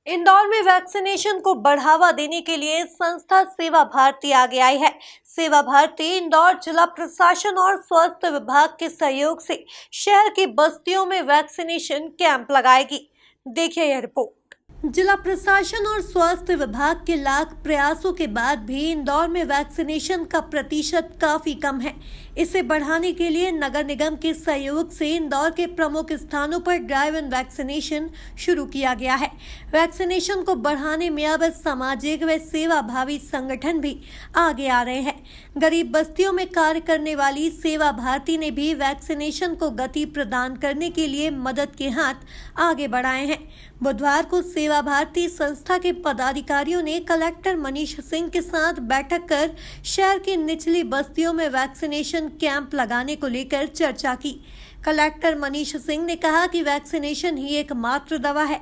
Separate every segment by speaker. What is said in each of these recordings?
Speaker 1: इंदौर में वैक्सीनेशन को बढ़ावा देने के लिए संस्था सेवा भारती आगे आई है। सेवा भारती इंदौर जिला प्रशासन और स्वास्थ्य विभाग के सहयोग से शहर की बस्तियों में वैक्सीनेशन कैंप लगाएगी। देखिए यह रिपोर्ट। जिला प्रशासन और स्वास्थ्य विभाग के लाख प्रयासों के बाद भी इंदौर में वैक्सीनेशन का प्रतिशत काफी कम है। इसे बढ़ाने के लिए नगर निगम के सहयोग से इंदौर के प्रमुख स्थानों पर ड्राइव इन वैक्सीनेशन शुरू किया गया है। वैक्सीनेशन को बढ़ाने में अब सामाजिक व सेवा भावी संगठन भी आगे आ रहे हैं। गरीब बस्तियों में कार्य करने वाली सेवा भारती ने भी वैक्सीनेशन को गति प्रदान करने के लिए मदद के हाथ आगे बढ़ाए हैं। बुधवार को सेवा भारती संस्था के पदाधिकारियों ने कलेक्टर मनीष सिंह के साथ बैठक कर शहर की निचली बस्तियों में वैक्सीनेशन कैंप लगाने को लेकर चर्चा की। कलेक्टर मनीष सिंह ने कहा कि वैक्सीनेशन ही एकमात्र दवा है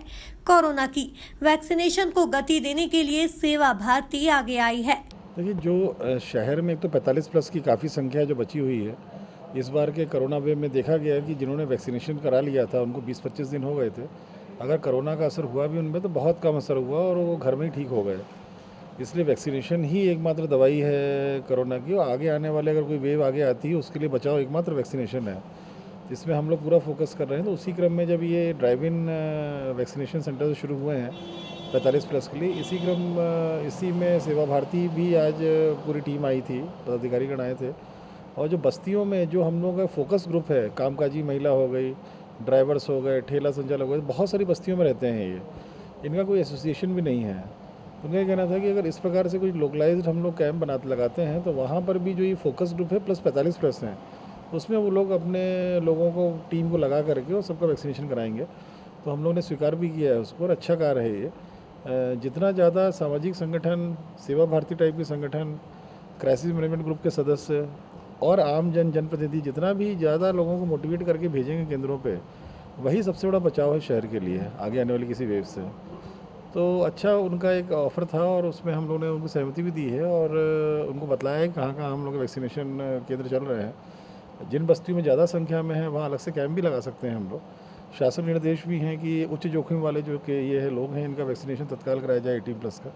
Speaker 1: कोरोना की। वैक्सीनेशन को गति देने के लिए सेवा भारती आगे आई है।
Speaker 2: देखिए, जो शहर में एक तो 45 प्लस की काफ़ी संख्या जो बची हुई है, इस बार के कोरोना वेव में देखा गया कि जिन्होंने वैक्सीनेशन करा लिया था उनको 20-25 दिन हो गए थे। अगर कोरोना का असर हुआ भी उनमें तो बहुत कम असर हुआ और वो घर में ही ठीक हो गए। इसलिए वैक्सीनेशन ही एकमात्र दवाई है कोरोना की। और आगे आने वाले अगर कोई वेव आगे आती है उसके लिए बचाव एकमात्र वैक्सीनेशन है, जिसमें हम लोग पूरा फोकस कर रहे हैं। तो उसी क्रम में जब ये ड्राइव इन वैक्सीनेशन सेंटर शुरू हुए हैं 45 प्लस के लिए, इसी में सेवा भारती भी आज पूरी टीम आई थी, पदाधिकारीगण आए थे। और जो बस्तियों में जो हम लोग का फोकस ग्रुप है, कामकाजी महिला हो गई, ड्राइवर्स हो गए, ठेला संचालक हो गए, बहुत सारी बस्तियों में रहते हैं ये, इनका कोई एसोसिएशन भी नहीं है। उनका कहना था कि अगर इस प्रकार से कुछ लोकलाइज्ड हम लोग कैंप लगाते हैं तो वहाँ पर भी जो ये फोकस ग्रुप है प्लस 45 प्लस हैं, उसमें वो लोग अपने लोगों को, टीम को लगा करके और सबका वैक्सीनेशन कराएंगे। तो हम लोगों ने स्वीकार भी किया है उसको, और अच्छा कार्य है ये। जितना ज़्यादा सामाजिक संगठन, सेवा भारती टाइप के संगठन, क्राइसिस मैनेजमेंट ग्रुप के सदस्य और आम जनप्रतिनिधि जितना भी ज़्यादा लोगों को मोटिवेट करके भेजेंगे केंद्रों पे, वही सबसे बड़ा बचाव है शहर के लिए आगे आने वाली किसी वेव से। तो अच्छा उनका एक ऑफ़र था और उसमें हम लोगों ने उनको सहमति भी दी है और उनको बताया है कहाँ कहाँ हम लोग वैक्सीनेशन केंद्र चल रहे हैं। जिन बस्तियों में ज़्यादा संख्या में है वहाँ अलग से कैंप भी लगा सकते हैं हम लोग। शासन निर्देश भी हैं कि उच्च जोखिम वाले जो कि ये है लोग हैं, इनका वैक्सीनेशन तत्काल कराया जाए 18 प्लस का।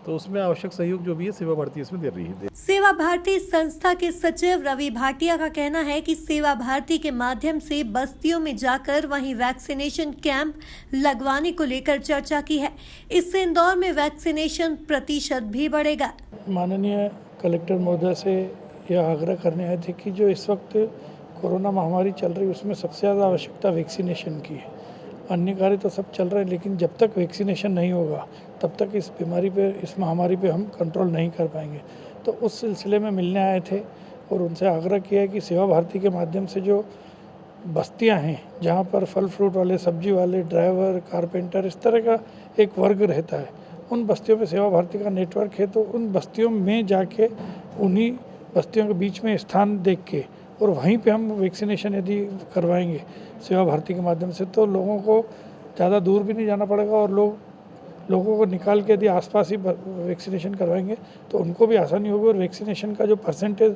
Speaker 2: तो उसमें आवश्यक सहयोग जो भी है सेवा भारती इसमें दे रही है।
Speaker 1: सेवा भारती संस्था के सचिव रवि भाटिया का कहना है कि सेवा भारती के माध्यम से बस्तियों में जाकर वहीं वैक्सीनेशन कैंप लगवाने को लेकर चर्चा की है। इससे इंदौर में वैक्सीनेशन प्रतिशत भी बढ़ेगा।
Speaker 3: माननीय कलेक्टर महोदय से यह आग्रह करने आए थे कि जो इस वक्त कोरोना महामारी चल रही है उसमें सबसे ज़्यादा आवश्यकता वैक्सीनेशन की है। अन्य कार्य तो सब चल रहे हैं, लेकिन जब तक वैक्सीनेशन नहीं होगा तब तक इस बीमारी पे, इस महामारी पे हम कंट्रोल नहीं कर पाएंगे। तो उस सिलसिले में मिलने आए थे और उनसे आग्रह किया है कि सेवा भारती के माध्यम से जो बस्तियां हैं जहां पर फल फ्रूट वाले, सब्जी वाले, ड्राइवर, कारपेंटर, इस तरह का एक वर्ग रहता है, उन बस्तियों में सेवा भारती का नेटवर्क है। तो उन बस्तियों में जाके उन्हीं बस्तियों के बीच में स्थान देख के और वहीं पे हम वैक्सीनेशन यदि करवाएंगे सेवा भारती के माध्यम से, तो लोगों को ज़्यादा दूर भी नहीं जाना पड़ेगा और लोगों को निकाल के यदि आसपास ही वैक्सीनेशन करवाएंगे तो उनको भी आसानी होगी। और वैक्सीनेशन का जो परसेंटेज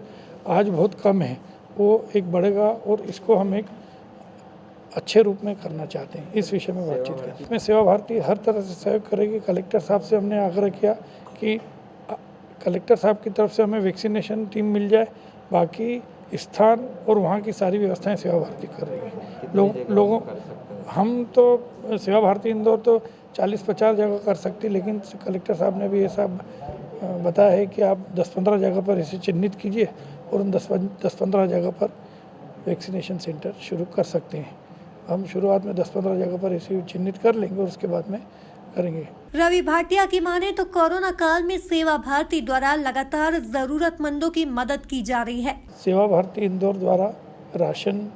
Speaker 3: आज बहुत कम है वो एक बढ़ेगा और इसको हम एक अच्छे रूप में करना चाहते हैं। इस विषय में बातचीत करें। इसमें सेवा भारती हर तरह से सहयोग करेगी। कलेक्टर साहब से हमने आग्रह किया कि कलेक्टर साहब की तरफ से हमें वैक्सीनेशन टीम मिल जाए, बाकी स्थान और वहाँ की सारी व्यवस्थाएं सेवा भारती कर रही है। लोगों हम तो सेवा भारती इंदौर तो 40-50 जगह कर सकती, लेकिन कलेक्टर साहब ने भी ये सब बताया है कि आप 10-15 जगह पर इसे चिन्हित कीजिए और उन 10-15 जगह पर वैक्सीनेशन सेंटर शुरू कर सकते हैं। हम शुरुआत में 10-15 जगह पर इसे चिन्हित कर लेंगे और उसके बाद में करेंगे।
Speaker 1: रवि भाटिया की माने तो कोरोना काल में सेवा भारती द्वारा लगातार जरूरतमंदों की मदद की जा रही है।
Speaker 3: सेवा भारती इंदौर द्वारा राशन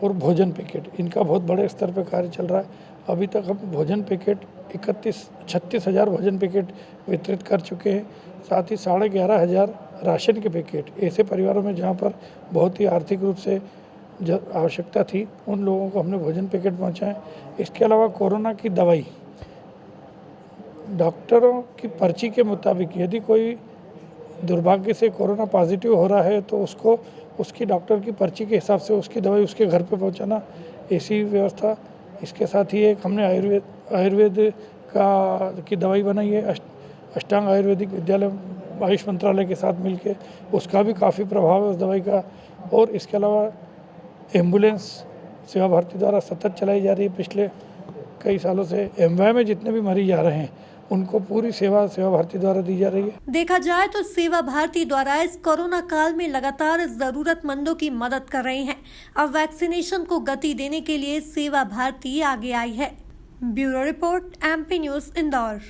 Speaker 3: और भोजन पैकेट, इनका बहुत बड़े स्तर पर कार्य चल रहा है। अभी तक हम भोजन पैकेट 36 हज़ार भोजन पैकेट वितरित कर चुके हैं। साथ ही 11,500 राशन के पैकेट ऐसे परिवारों में जहां पर बहुत ही आर्थिक रूप से आवश्यकता थी, उन लोगों को हमने भोजन पैकेट पहुंचाए। इसके अलावा कोरोना की दवाई डॉक्टरों की पर्ची के मुताबिक, यदि कोई दुर्भाग्य से कोरोना पॉजिटिव हो रहा है तो उसको उसकी डॉक्टर की पर्ची के हिसाब से उसकी दवाई उसके घर पे पहुंचाना, ऐसी व्यवस्था। इसके साथ ही एक हमने आयुर्वेद की दवाई बनाई है अष्टांग आयुर्वेदिक विद्यालय आयुष मंत्रालय के साथ मिलके, उसका भी काफ़ी प्रभाव है उस दवाई का। और इसके अलावा एम्बुलेंस सेवा भारती द्वारा सतत चलाई जा रही है पिछले कई सालों से। एमवाय में जितने भी मरीज आ रहे हैं उनको पूरी सेवा भारती द्वारा दी जा रही है।
Speaker 1: देखा जाए तो सेवा भारती द्वारा इस कोरोना काल में लगातार जरूरतमंदों की मदद कर रही है। अब वैक्सीनेशन को गति देने के लिए सेवा भारती आगे आई है। Bureau report, MP news, Indore.